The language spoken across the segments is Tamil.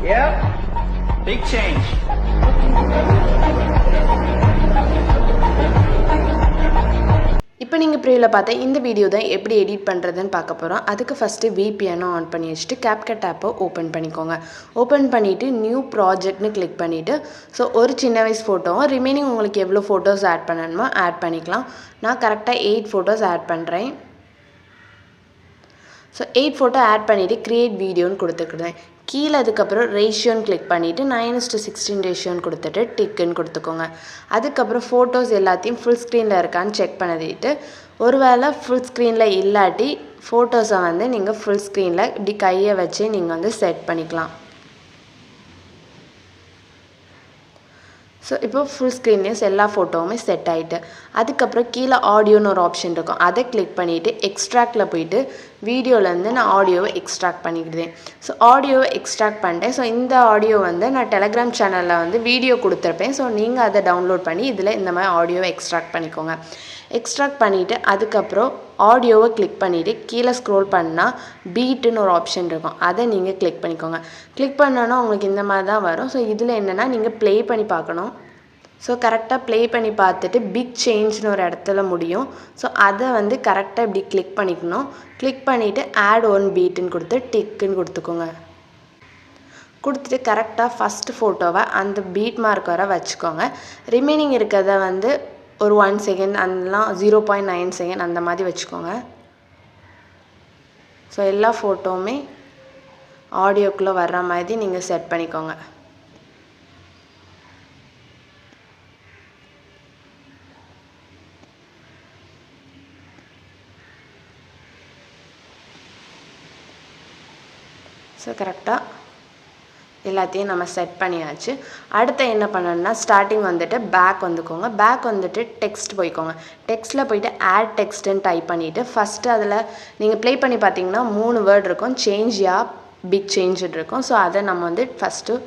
Yep, big change. இப்போ நீங்கள் ப்ரீவில் பார்த்த இந்த வீடியோ தான் எப்படி எடிட் பண்ணுறதுன்னு பார்க்க போகிறோம். அதுக்கு ஃபஸ்ட்டு VPN ஆன் பண்ணி வச்சுட்டு CapCut ஆப்பை ஓப்பன் பண்ணிக்கோங்க. ஓப்பன் பண்ணிவிட்டு நியூ ப்ராஜெக்ட்னு கிளிக் பண்ணிவிட்டு ஸோ ஒரு சின்ன வயசு ஃபோட்டோவும் ரிமைனிங் உங்களுக்கு எவ்வளோ ஃபோட்டோஸ் ஆட் பண்ணணுமோ ஆட் பண்ணிக்கலாம். நான் கரெக்டாக 8 ஃபோட்டோஸ் ஆட் பண்ணுறேன். ஸோ 8 ஃபோட்டோ ஆட் பண்ணிவிட்டு க்ரியேட் வீடியோன்னு கொடுத்துருக்குறேன். கீழே அதுக்கப்புறம் ரேஷியோன்னு கிளிக் பண்ணிவிட்டு 9:16 ரேஷியோன்னு கொடுத்துட்டு டிக்குன்னு கொடுத்துக்கோங்க. அதுக்கப்புறம் ஃபோட்டோஸ் எல்லாத்தையும் ஃபுல் ஸ்க்ரீனில் இருக்கான்னு செக் பண்ணிட்டு ஒருவேளை ஃபுல் ஸ்க்ரீனில் இல்லாட்டி ஃபோட்டோஸை வந்து நீங்கள் ஃபுல் ஸ்க்ரீனில் இப்படி கையை வச்சு நீங்கள் வந்து செட் பண்ணிக்கலாம். ஸோ இப்போ ஃபுல் ஸ்க்ரீன்லேயும் எல்லா ஃபோட்டோவுமே செட் ஆகிட்டு அதுக்கப்புறம் கீழே ஆடியோன்னு ஒரு ஆப்ஷன் இருக்கும். அதை கிளிக் பண்ணிவிட்டு எக்ஸ்ட்ராக்டில் போயிட்டு வீடியோலேருந்து நான் ஆடியோவை எக்ஸ்ட்ராக்ட் பண்ணிக்கிட்டேன். ஸோ ஆடியோவை எக்ஸ்ட்ராக்ட் பண்ணிட்டேன். ஸோ இந்த ஆடியோ வந்து நான் டெலகிராம் சேனலில் வந்து வீடியோ கொடுத்துருப்பேன். ஸோ நீங்கள் அதை டவுன்லோட் பண்ணி இதில் இந்த மாதிரி ஆடியோவை எக்ஸ்ட்ராக்ட் பண்ணிக்கோங்க. எக்ஸ்ட்ராக்ட் பண்ணிவிட்டு அதுக்கப்புறம் ஆடியோவை கிளிக் பண்ணிவிட்டு கீழே ஸ்க்ரோல் பண்ணால் பீட்டுன்னு ஒரு ஆப்ஷன் இருக்கும். அதை நீங்கள் கிளிக் பண்ணிக்கோங்க. கிளிக் பண்ணோன்னா உங்களுக்கு இந்த மாதிரி தான் வரும். ஸோ இதில் என்னென்னா நீங்கள் ப்ளே பண்ணி பார்க்கணும். ஸோ கரெக்டாக ப்ளே பண்ணி பார்த்துட்டு பிக் சேஞ்ச்னு ஒரு இடத்துல முடியும். ஸோ அதை வந்து கரெக்டாக இப்படி கிளிக் பண்ணிக்கணும். கிளிக் பண்ணிவிட்டு ஆட் ஒன் பீட்டுன்னு கொடுத்து டிக்குன்னு கொடுத்துக்கோங்க. கொடுத்துட்டு கரெக்டாக ஃபஸ்ட்டு ஃபோட்டோவை அந்த பீட் மார்க் வர வச்சுக்கோங்க. ரிமைனிங் இருக்கிறத வந்து ஒரு 1 செகண்ட் அதெல்லாம் 0.9 செகண்ட் அந்த மாதிரி வச்சுக்கோங்க. ஸோ எல்லா ஃபோட்டோவுமே ஆடியோக்குள்ளே வர்ற மாதிரி நீங்கள் செட் பண்ணிக்கோங்க. ஸோ கரெக்டாக எல்லாத்தையும் நம்ம செட் பண்ணியாச்சு. அடுத்து என்ன பண்ணணும்னா ஸ்டார்டிங் வந்துட்டு பேக் வந்துக்கோங்க. பேக் வந்துட்டு டெக்ஸ்ட் போய்க்கோங்க. டெக்ஸ்ட்டில் போய்ட்டு ஆட் டெக்ஸ்ட்டுன்னு டைப் பண்ணிவிட்டு ஃபஸ்ட்டு அதில் நீங்கள் ப்ளே பண்ணி பார்த்தீங்கன்னா 3 வேர்ட் இருக்கும். சேஞ்ச் யா பிக் சேஞ்சுன்னு இருக்கும். ஸோ அதை நம்ம வந்து ஃபஸ்ட்டு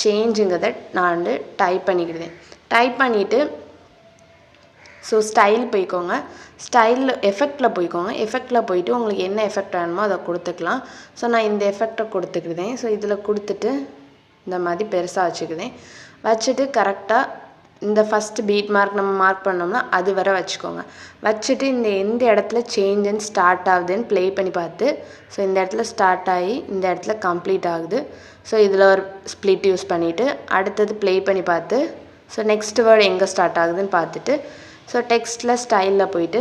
சேஞ்சுங்கிறத நான் வந்து டைப் பண்ணிக்கிடுவேன். டைப் பண்ணிவிட்டு ஸோ ஸ்டைல் போய்க்கோங்க. ஸ்டைல் எஃபெக்டில் போய்க்கோங்க. எஃபெக்டில் போயிட்டு உங்களுக்கு என்ன எஃபெக்ட் வேணுமோ அதை கொடுத்துக்கலாம். ஸோ நான் இந்த எஃபெக்டை கொடுத்துக்கிட்டேன். ஸோ இதில் கொடுத்துட்டு இந்த மாதிரி பெருசாக வச்சுக்குவேன். வச்சுட்டு கரெக்டாக இந்த ஃபஸ்ட்டு பீட் மார்க் நம்ம மார்க் பண்ணோம்னா அது வர வச்சுக்கோங்க. வச்சுட்டு இந்த எந்த இடத்துல சேஞ்சுன்னு ஸ்டார்ட் ஆகுதுன்னு ப்ளே பண்ணி பார்த்து ஸோ இந்த இடத்துல ஸ்டார்ட் ஆகி இந்த இடத்துல கம்ப்ளீட் ஆகுது. ஸோ இதில் ஒரு ஸ்ப்ளிட் யூஸ் பண்ணிவிட்டு அடுத்தது ப்ளே பண்ணி பார்த்து ஸோ நெக்ஸ்ட் வேர்டு எங்கே ஸ்டார்ட் ஆகுதுன்னு பார்த்துட்டு ஸோ டெக்ஸ்ட்டில் ஸ்டைலில் போயிட்டு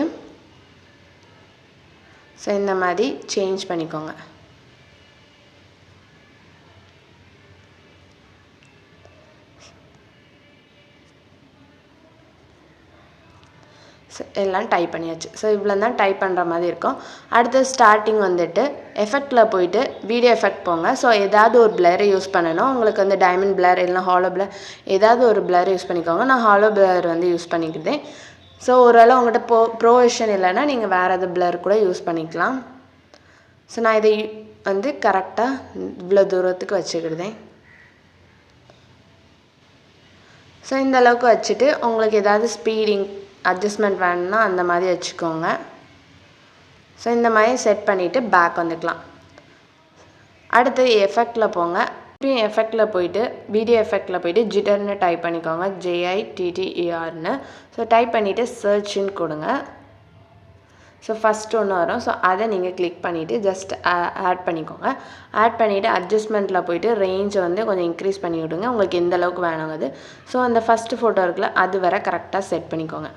ஸோ இந்த மாதிரி சேஞ்ச் பண்ணிக்கோங்க. ஸோ எல்லாம் டைப் பண்ணியாச்சு. ஸோ இவ்வளோ தான் டைப் பண்ணுற மாதிரி இருக்கும். அடுத்து ஸ்டார்டிங் வந்துட்டு எஃபெக்டில் போயிட்டு வீடியோ எஃபெக்ட் போங்க. ஸோ ஏதாவது ஒரு பிளரை யூஸ் பண்ணணும். உங்களுக்கு வந்து டைமண்ட் பிளர் இல்லைனா ஹாலோ பிளர் ஏதாவது ஒரு பிளர் யூஸ் பண்ணிக்கோங்க. நான் ஹாலோ பிளர் வந்து யூஸ் பண்ணிக்கிட்டேன். ஸோ ஒருவேளை உங்கள்கிட்ட ப்ரோ வெர்ஷன் இல்லைன்னா நீங்கள் வேறு எது பிளர் கூட யூஸ் பண்ணிக்கலாம். ஸோ நான் இதை வந்து கரெக்டாக இவ்வளோ தூரத்துக்கு வச்சுக்கிடுதேன். ஸோ இந்த அளவுக்கு வச்சுட்டு உங்களுக்கு ஏதாவது ஸ்பீடிங் அட்ஜஸ்ட்மெண்ட் வேணும்னா அந்த மாதிரி வச்சுக்கோங்க. ஸோ இந்த மாதிரி செட் பண்ணிவிட்டு பேக் வந்துக்கலாம். அடுத்து எஃபெக்டில் போங்க. இப்பயும் எஃபெக்டில் போயிட்டு வீடியோ எஃபெக்டில் போயிட்டு ஜிட்டர்னு டைப் பண்ணிக்கோங்க. JITTERன்னு. ஸோ டைப் பண்ணிவிட்டு சர்ச்சுன்னு கொடுங்க. ஸோ ஃபஸ்ட்டு ஒன்று வரும். ஸோ அதை நீங்கள் கிளிக் பண்ணிவிட்டு ஜஸ்ட் ஆட் பண்ணிக்கோங்க. ஆட் பண்ணிவிட்டு அட்ஜஸ்ட்மெண்ட்டில் போயிட்டு ரேஞ்சை வந்து கொஞ்சம் இன்க்ரீஸ் பண்ணி விடுங்க. உங்களுக்கு எந்த அளவுக்கு வேணுங்குது. ஸோ அந்த ஃபஸ்ட்டு ஃபோட்டோ இருக்குல்ல அது வர கரெக்டாக செட் பண்ணிக்கோங்க.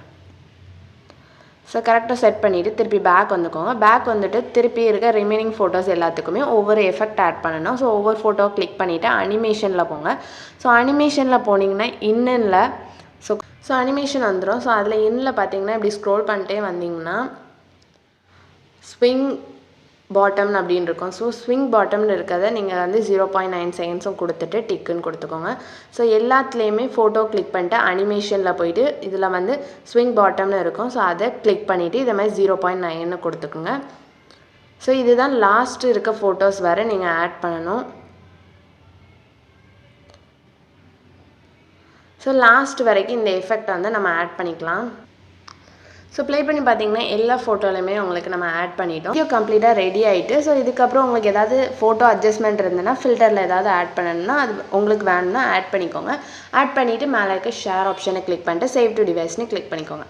ஸோ கரெக்டாக செட் பண்ணிவிட்டு திருப்பி பேக் வந்துக்கோங்க. பேக் வந்துட்டு திருப்பி இருக்க ரிமைனிங் ஃபோட்டோஸ் எல்லாத்துக்குமே ஒவ்வொரு எஃபெக்ட் ஆட் பண்ணணும். ஸோ ஒவ்வொரு ஃபோட்டோ கிளிக் பண்ணிவிட்டு அனிமேஷனில் போங்க. ஸோ அனிமேஷனில் போனீங்கன்னா இன்னில் ஸோ அனிமேஷன் வந்துடும். ஸோ அதில் இன்னில் பார்த்தீங்கன்னா இப்படி ஸ்க்ரோல் பண்ணிட்டே வந்தீங்கன்னா ஸ்விங் பாட்டம் அப்படின்னு இருக்கும். ஸோ ஸ்விங் பாட்டம்னு இருக்கிறத நீங்கள் வந்து 0.9 செகண்ட்ஸும் கொடுத்துட்டு டிக்குன்னு கொடுத்துக்கோங்க. ஸோ எல்லாத்துலேயுமே ஃபோட்டோ கிளிக் பண்ணிட்டு அனிமேஷனில் போயிட்டு இதில் வந்து ஸ்விங் பாட்டம்னு இருக்கும். ஸோ அதை கிளிக் பண்ணிவிட்டு இதை மாதிரி 0.9ன்னு கொடுத்துக்குங்க. ஸோ இதுதான் லாஸ்ட்டு இருக்க ஃபோட்டோஸ் வரை நீங்கள் ஆட் பண்ணணும். ஸோ லாஸ்ட் வரைக்கும் இந்த எஃபெக்ட் வந்து நம்ம ஆட் பண்ணிக்கலாம். ஸோ ப்ளே பண்ணி பார்த்தீங்கன்னா எல்லா ஃபோட்டோலையுமே உங்களுக்கு நம்ம ஆட் பண்ணிட்டோம். வீடியோ கம்ப்ளீட்டாக ரெடி ஆகிட்டு. ஸோ இதுக்கப்புறம் உங்களுக்கு ஏதாவது ஃபோட்டோ அட்ஜஸ்ட்மெண்ட் இருந்ததுன்னா ஃபில்டரில் ஏதாவது ஆட் பண்ணணும்னா அது உங்களுக்கு வேணும்னா ஆட் பண்ணிக்கோங்க. ஆட் பண்ணிவிட்டு மேலே இருக்க ஷேர் ஆப்ஷனை கிளிக் பண்ணிட்டு சேவ் டு டிவைஸ்னு கிளிக் பண்ணிக்கோங்க.